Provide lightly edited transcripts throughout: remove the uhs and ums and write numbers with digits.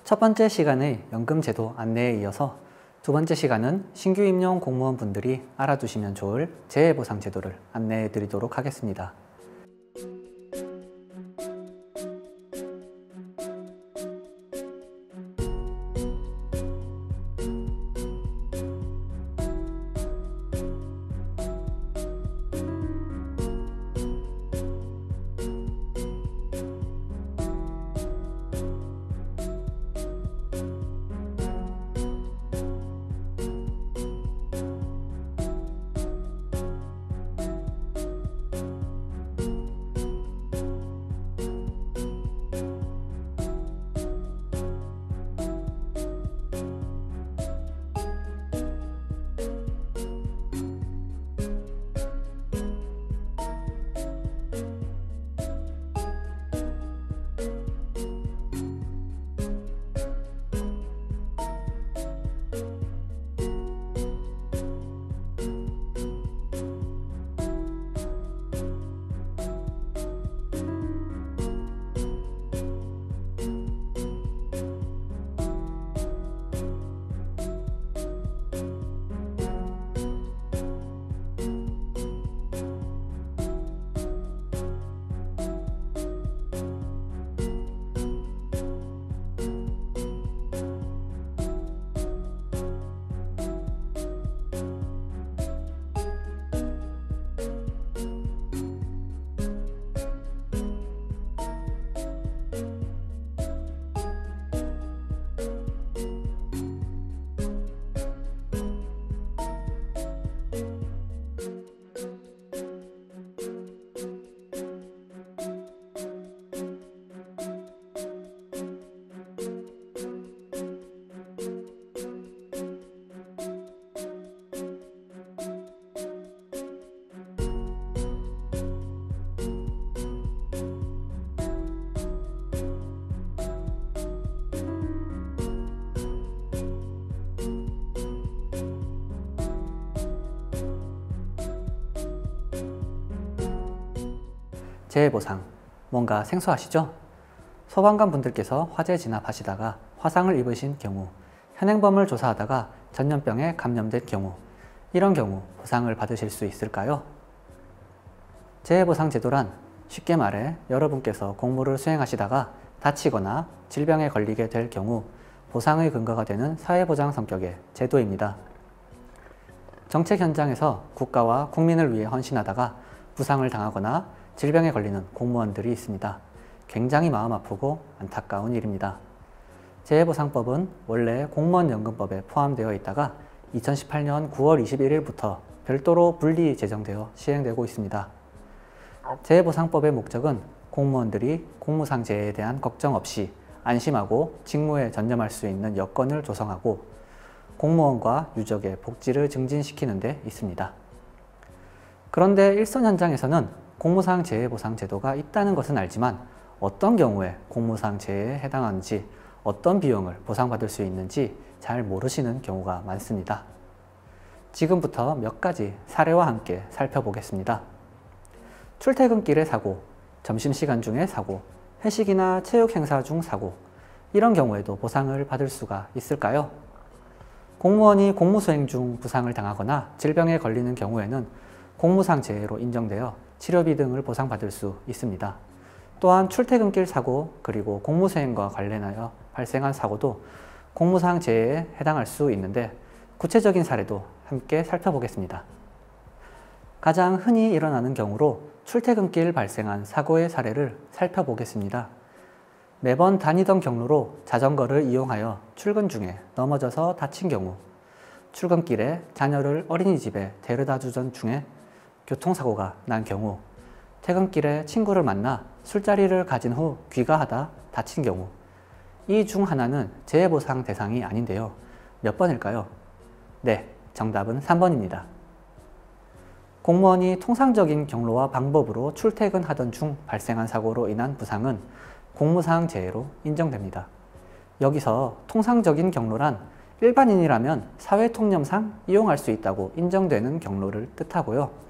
첫 번째 시간의 연금제도 안내에 이어서 두 번째 시간은 신규 임용 공무원분들이 알아두시면 좋을 재해보상제도를 안내해 드리도록 하겠습니다. 재해보상, 뭔가 생소하시죠? 소방관 분들께서 화재 진압하시다가 화상을 입으신 경우, 현행범을 조사하다가 전염병에 감염된 경우, 이런 경우 보상을 받으실 수 있을까요? 재해보상 제도란 쉽게 말해 여러분께서 공무를 수행하시다가 다치거나 질병에 걸리게 될 경우 보상의 근거가 되는 사회보장 성격의 제도입니다. 정책 현장에서 국가와 국민을 위해 헌신하다가 부상을 당하거나 질병에 걸리는 공무원들이 있습니다. 굉장히 마음 아프고 안타까운 일입니다. 재해보상법은 원래 공무원연금법에 포함되어 있다가 2018년 9월 21일부터 별도로 분리 제정되어 시행되고 있습니다. 재해보상법의 목적은 공무원들이 공무상 재해에 대한 걱정 없이 안심하고 직무에 전념할 수 있는 여건을 조성하고 공무원과 유족의 복지를 증진시키는 데 있습니다. 그런데 일선 현장에서는 공무상 재해보상 제도가 있다는 것은 알지만 어떤 경우에 공무상 재해에 해당하는지, 어떤 비용을 보상받을 수 있는지 잘 모르시는 경우가 많습니다. 지금부터 몇 가지 사례와 함께 살펴보겠습니다. 출퇴근길의 사고, 점심시간 중에 사고, 회식이나 체육 행사 중 사고, 이런 경우에도 보상을 받을 수가 있을까요? 공무원이 공무수행 중 부상을 당하거나 질병에 걸리는 경우에는 공무상 재해로 인정되어 치료비 등을 보상받을 수 있습니다. 또한 출퇴근길 사고 그리고 공무수행과 관련하여 발생한 사고도 공무상 재해에 해당할 수 있는데 구체적인 사례도 함께 살펴보겠습니다. 가장 흔히 일어나는 경우로 출퇴근길 발생한 사고의 사례를 살펴보겠습니다. 매번 다니던 경로로 자전거를 이용하여 출근 중에 넘어져서 다친 경우, 출근길에 자녀를 어린이집에 데려다 주던 중에 교통사고가 난 경우, 퇴근길에 친구를 만나 술자리를 가진 후 귀가하다 다친 경우, 이 중 하나는 재해보상 대상이 아닌데요. 몇 번일까요? 네, 정답은 3번입니다. 공무원이 통상적인 경로와 방법으로 출퇴근하던 중 발생한 사고로 인한 부상은 공무상 재해로 인정됩니다. 여기서 통상적인 경로란 일반인이라면 사회통념상 이용할 수 있다고 인정되는 경로를 뜻하고요.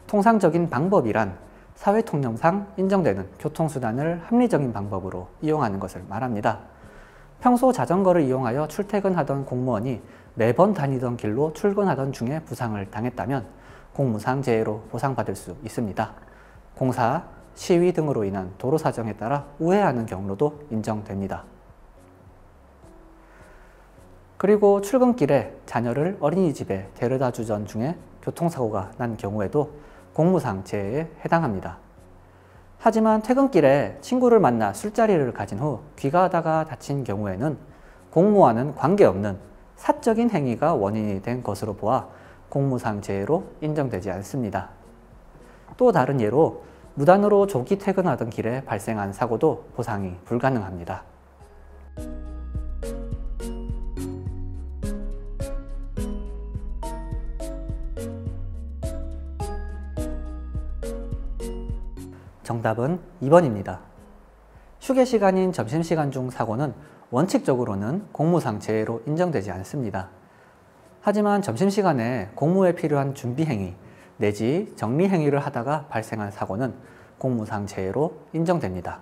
통상적인 방법이란 사회통념상 인정되는 교통수단을 합리적인 방법으로 이용하는 것을 말합니다. 평소 자전거를 이용하여 출퇴근하던 공무원이 매번 다니던 길로 출근하던 중에 부상을 당했다면 공무상재해로 보상받을 수 있습니다. 공사, 시위 등으로 인한 도로 사정에 따라 우회하는 경로도 인정됩니다. 그리고 출근길에 자녀를 어린이집에 데려다 주던 중에 교통사고가 난 경우에도 공무상재해에 해당합니다. 하지만 퇴근길에 친구를 만나 술자리를 가진 후 귀가하다가 다친 경우에는 공무와는 관계없는 사적인 행위가 원인이 된 것으로 보아 공무상재해로 인정되지 않습니다. 또 다른 예로 무단으로 조기 퇴근하던 길에 발생한 사고도 보상이 불가능합니다. 정답은 2번입니다. 휴게 시간인 점심시간 중 사고는 원칙적으로는 공무상재해로 인정되지 않습니다. 하지만 점심시간에 공무에 필요한 준비행위 내지 정리행위를 하다가 발생한 사고는 공무상재해로 인정됩니다.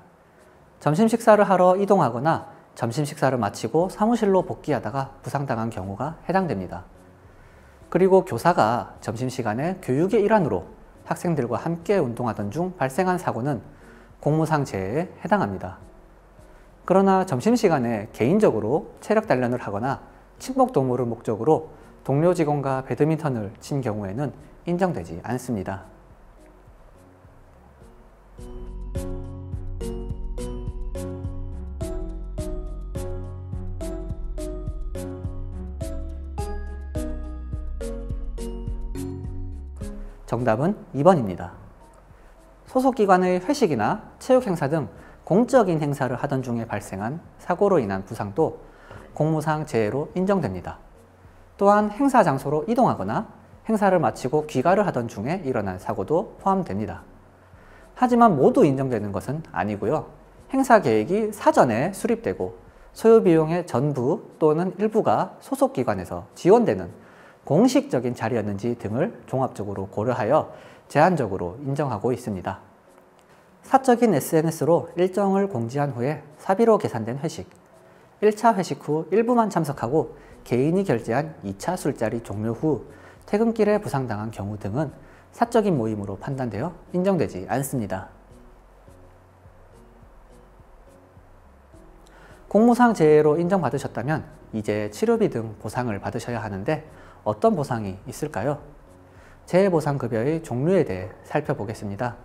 점심 식사를 하러 이동하거나 점심 식사를 마치고 사무실로 복귀하다가 부상당한 경우가 해당됩니다. 그리고 교사가 점심시간에 교육의 일환으로 학생들과 함께 운동하던 중 발생한 사고는 공무상재해에 해당합니다. 그러나 점심시간에 개인적으로 체력 단련을 하거나 친목도모를 목적으로 동료 직원과 배드민턴을 친 경우에는 인정되지 않습니다. 정답은 2번입니다. 소속기관의 회식이나 체육행사 등 공적인 행사를 하던 중에 발생한 사고로 인한 부상도 공무상재해로 인정됩니다. 또한 행사 장소로 이동하거나 행사를 마치고 귀가를 하던 중에 일어난 사고도 포함됩니다. 하지만 모두 인정되는 것은 아니고요. 행사 계획이 사전에 수립되고 소요 비용의 전부 또는 일부가 소속기관에서 지원되는 공식적인 자리였는지 등을 종합적으로 고려하여 제한적으로 인정하고 있습니다. 사적인 SNS로 일정을 공지한 후에 사비로 계산된 회식, 1차 회식 후 일부만 참석하고 개인이 결제한 2차 술자리 종료 후 퇴근길에 부상당한 경우 등은 사적인 모임으로 판단되어 인정되지 않습니다. 공무상재해로 인정받으셨다면 이제 치료비 등 보상을 받으셔야 하는데 어떤 보상이 있을까요? 재해보상급여의 종류에 대해 살펴보겠습니다.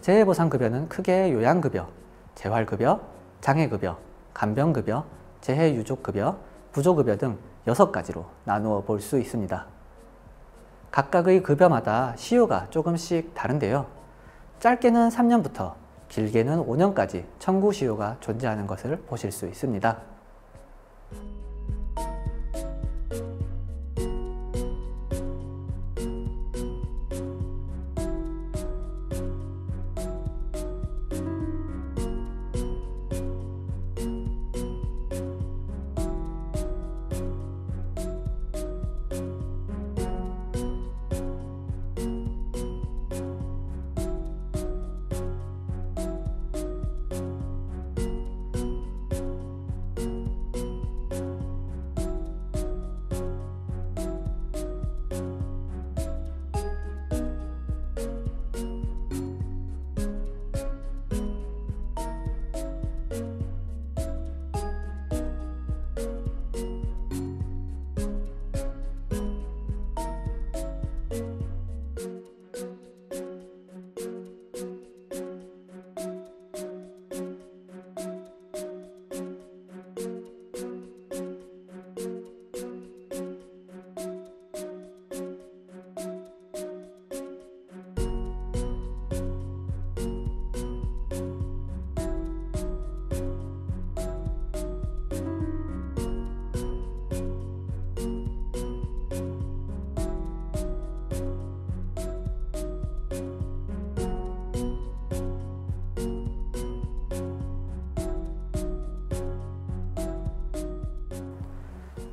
재해보상급여는 크게 요양급여, 재활급여, 장애급여, 간병급여, 재해유족급여, 부조급여 등 6가지로 나누어 볼 수 있습니다. 각각의 급여마다 시효가 조금씩 다른데요. 짧게는 3년부터 길게는 5년까지 청구 시효가 존재하는 것을 보실 수 있습니다.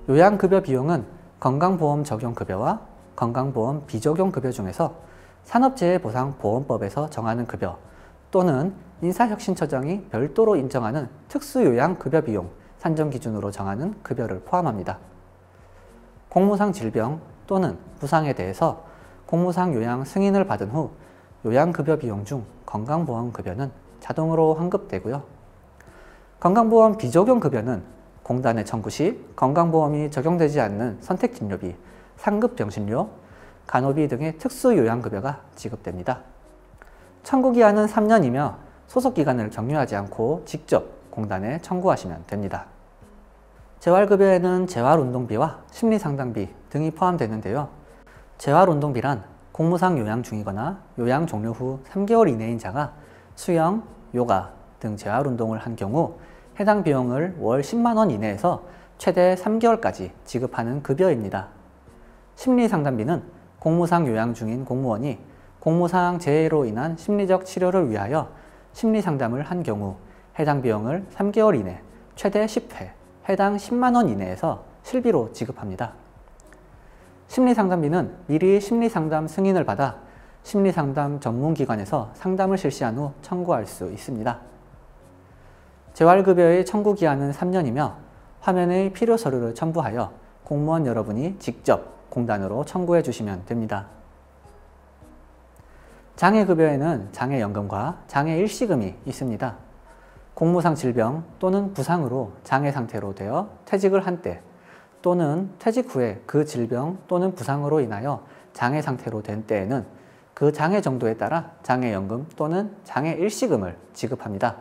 요양급여 비용은 건강보험 적용급여와 건강보험 비적용급여 중에서 산업재해보상보험법에서 정하는 급여 또는 인사혁신처장이 별도로 인정하는 특수요양급여 비용 산정 기준으로 정하는 급여를 포함합니다. 공무상 질병 또는 부상에 대해서 공무상 요양 승인을 받은 후 요양급여 비용 중 건강보험급여는 자동으로 환급되고요. 건강보험 비적용 급여는 공단에 청구 시 건강보험이 적용되지 않는 선택진료비, 상급병실료, 간호비 등의 특수요양급여가 지급됩니다. 청구기한은 3년이며 소속기간을 격려하지 않고 직접 공단에 청구하시면 됩니다. 재활급여에는 재활운동비와 심리상담비 등이 포함되는데요. 재활운동비란 공무상 요양 중이거나 요양 종료 후 3개월 이내인 자가 수영, 요가 등 재활운동을 한 경우 해당 비용을 월 10만 원 이내에서 최대 3개월까지 지급하는 급여입니다. 심리상담비는 공무상 요양 중인 공무원이 공무상 재해로 인한 심리적 치료를 위하여 심리상담을 한 경우 해당 비용을 3개월 이내 최대 10회, 해당 10만 원 이내에서 실비로 지급합니다. 심리상담비는 미리 심리상담 승인을 받아 심리상담 전문기관에서 상담을 실시한 후 청구할 수 있습니다. 재활급여의 청구기한은 3년이며 화면의 필요 서류를 첨부하여 공무원 여러분이 직접 공단으로 청구해 주시면 됩니다. 장애급여에는 장애연금과 장애일시금이 있습니다. 공무상 질병 또는 부상으로 장애 상태로 되어 퇴직을 한 때 또는 퇴직 후에 그 질병 또는 부상으로 인하여 장애 상태로 된 때에는 그 장애 정도에 따라 장애연금 또는 장애일시금을 지급합니다.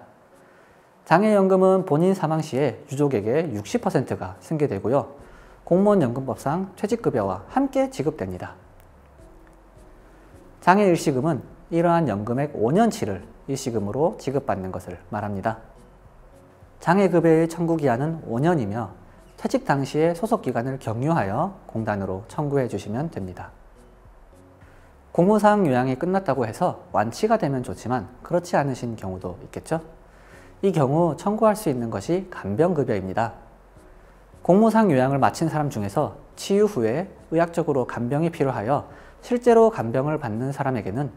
장애연금은 본인 사망 시에 유족에게 60%가 승계되고요. 공무원연금법상 퇴직급여와 함께 지급됩니다. 장애일시금은 이러한 연금액 5년치를 일시금으로 지급받는 것을 말합니다. 장애급여의 청구기한은 5년이며 퇴직 당시에 소속기간을 격려하여 공단으로 청구해 주시면 됩니다. 공무상 요양이 끝났다고 해서 완치가 되면 좋지만 그렇지 않으신 경우도 있겠죠? 이 경우 청구할 수 있는 것이 간병급여입니다. 공무상 요양을 마친 사람 중에서 치유 후에 의학적으로 간병이 필요하여 실제로 간병을 받는 사람에게는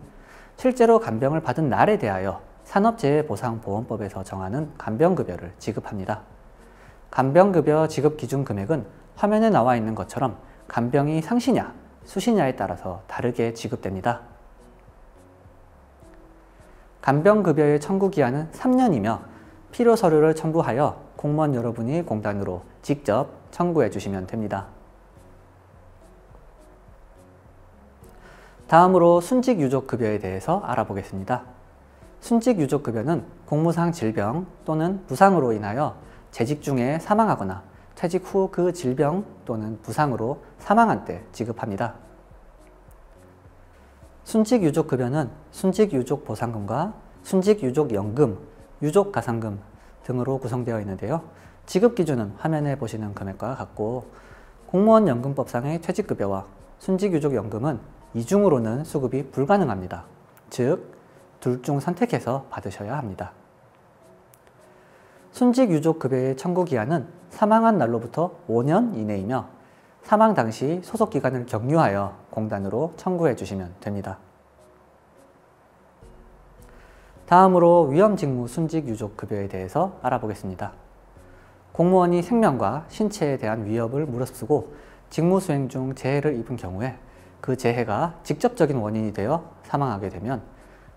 실제로 간병을 받은 날에 대하여 산업재해보상보험법에서 정하는 간병급여를 지급합니다. 간병급여 지급 기준 금액은 화면에 나와 있는 것처럼 간병이 상시냐, 수시냐에 따라서 다르게 지급됩니다. 간병급여의 청구기한은 3년이며 필요 서류를 첨부하여 공무원 여러분이 공단으로 직접 청구해 주시면 됩니다. 다음으로 순직유족급여에 대해서 알아보겠습니다. 순직유족급여는 공무상 질병 또는 부상으로 인하여 재직 중에 사망하거나 퇴직 후 그 질병 또는 부상으로 사망한 때 지급합니다. 순직유족급여는 순직유족보상금과 순직유족연금, 유족가상금 등으로 구성되어 있는데요. 지급기준은 화면에 보시는 금액과 같고 공무원연금법상의 퇴직급여와 순직유족연금은 이중으로는 수급이 불가능합니다. 즉, 둘 중 선택해서 받으셔야 합니다. 순직유족급여의 청구기한은 사망한 날로부터 5년 이내이며 사망 당시 소속기간을 격려하여 공단으로 청구해 주시면 됩니다. 다음으로 위험직무 순직유족급여에 대해서 알아보겠습니다. 공무원이 생명과 신체에 대한 위협을 무릅쓰고 직무 수행 중 재해를 입은 경우에 그 재해가 직접적인 원인이 되어 사망하게 되면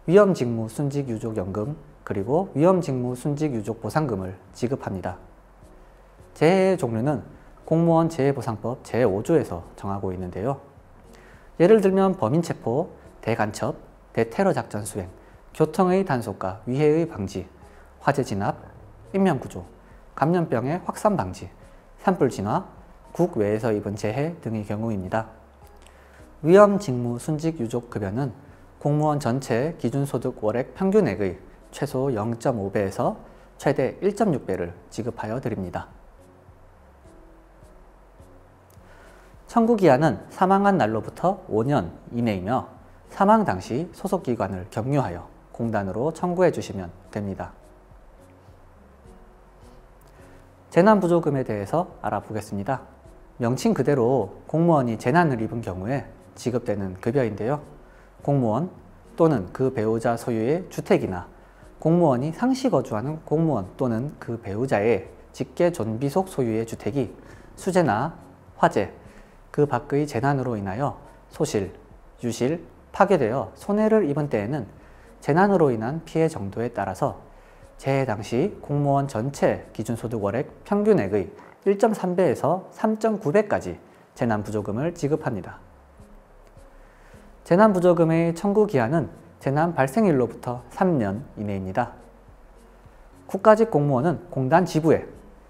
위험직무 순직유족연금 그리고 위험직무 순직유족보상금을 지급합니다. 재해의 종류는 공무원 재해보상법 제5조에서 정하고 있는데요. 예를 들면 범인체포, 대간첩, 대테러작전 수행, 교통의 단속과 위해의 방지, 화재 진압, 인명구조, 감염병의 확산 방지, 산불 진화, 국외에서 입은 재해 등의 경우입니다. 위험직무 순직유족급여는 공무원 전체 기준소득 월액 평균액의 최소 0.5배에서 최대 1.6배를 지급하여 드립니다. 청구기한은 사망한 날로부터 5년 이내이며 사망 당시 소속기관을 격려하여 공단으로 청구해 주시면 됩니다. 재난부조금에 대해서 알아보겠습니다. 명칭 그대로 공무원이 재난을 입은 경우에 지급되는 급여인데요. 공무원 또는 그 배우자 소유의 주택이나 공무원이 상시 거주하는 공무원 또는 그 배우자의 직계 존비속 소유의 주택이 수재나 화재, 그 밖의 재난으로 인하여 소실, 유실, 파괴되어 손해를 입은 때에는 재난으로 인한 피해 정도에 따라서 재해 당시 공무원 전체 기준소득월액 평균액의 1.3배에서 3.9배까지 재난부조금을 지급합니다. 재난부조금의 청구 기한은 재난 발생일로부터 3년 이내입니다. 국가직 공무원은 공단 지부에,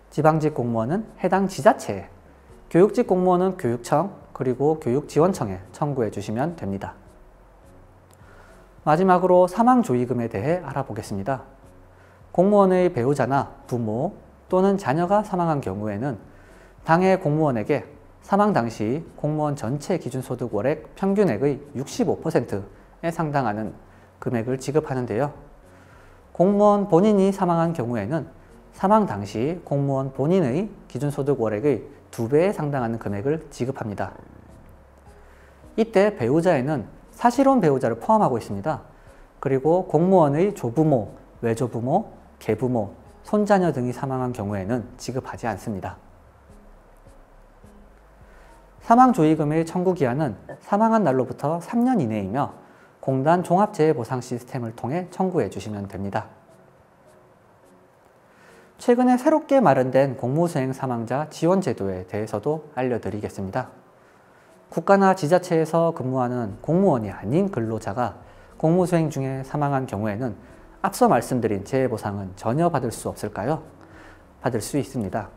지방직 공무원은 해당 지자체에, 교육직 공무원은 교육청 그리고 교육지원청에 청구해 주시면 됩니다. 마지막으로 사망조의금에 대해 알아보겠습니다. 공무원의 배우자나 부모 또는 자녀가 사망한 경우에는 당해 공무원에게 사망 당시 공무원 전체 기준소득 월액 평균액의 65%에 상당하는 금액을 지급하는데요. 공무원 본인이 사망한 경우에는 사망 당시 공무원 본인의 기준소득 월액의 2배에 상당하는 금액을 지급합니다. 이때 배우자에는 사실혼 배우자를 포함하고 있습니다. 그리고 공무원의 조부모, 외조부모, 계부모, 손자녀 등이 사망한 경우에는 지급하지 않습니다. 사망조의금의 청구기한은 사망한 날로부터 3년 이내이며 공단 종합재해보상 시스템을 통해 청구해 주시면 됩니다. 최근에 새롭게 마련된 공무수행 사망자 지원제도에 대해서도 알려드리겠습니다. 국가나 지자체에서 근무하는 공무원이 아닌 근로자가 공무수행 중에 사망한 경우에는 앞서 말씀드린 재해보상은 전혀 받을 수 없을까요? 받을 수 있습니다.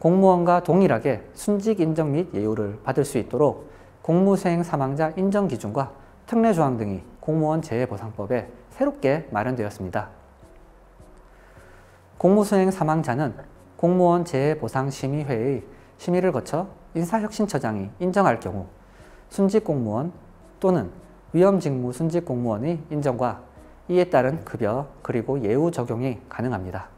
공무원과 동일하게 순직 인정 및 예우를 받을 수 있도록 공무수행 사망자 인정 기준과 특례조항 등이 공무원 재해보상법에 새롭게 마련되었습니다. 공무수행 사망자는 공무원 재해보상심의회의 심의를 거쳐 인사혁신처장이 인정할 경우 순직 공무원 또는 위험직무 순직 공무원의 인정과 이에 따른 급여 그리고 예우 적용이 가능합니다.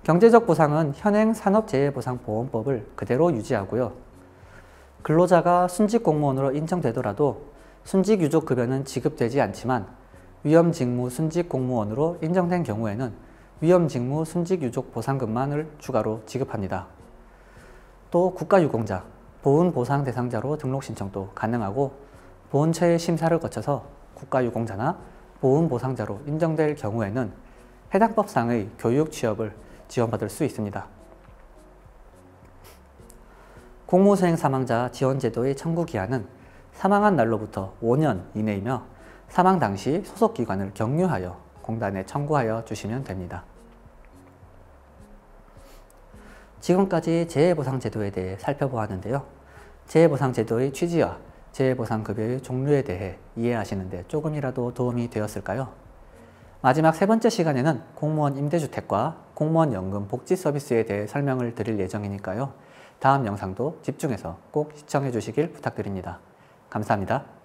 경제적 보상은 현행 산업재해보상보험법을 그대로 유지하고요. 근로자가 순직 공무원으로 인정되더라도 순직 유족 급여는 지급되지 않지만 위험직무 순직 공무원으로 인정된 경우에는 위험직무 순직 유족 보상금만을 추가로 지급합니다. 또 국가유공자, 보훈보상 대상자로 등록 신청도 가능하고 보훈처의 심사를 거쳐서 국가유공자나 보훈보상자로 인정될 경우에는 해당 법상의 교육 취업을 지원받을 수 있습니다. 공무수행 사망자 지원제도의 청구기한은 사망한 날로부터 5년 이내이며 사망 당시 소속기관을 경유하여 공단에 청구하여 주시면 됩니다. 지금까지 재해보상제도에 대해 살펴보았는데요. 재해보상제도의 취지와 재해보상급여의 종류에 대해 이해하시는 데 조금이라도 도움이 되었을까요? 마지막 세 번째 시간에는 공무원 임대주택과 공무원 연금 복지 서비스에 대해 설명을 드릴 예정이니까요. 다음 영상도 집중해서 꼭 시청해 주시길 부탁드립니다. 감사합니다.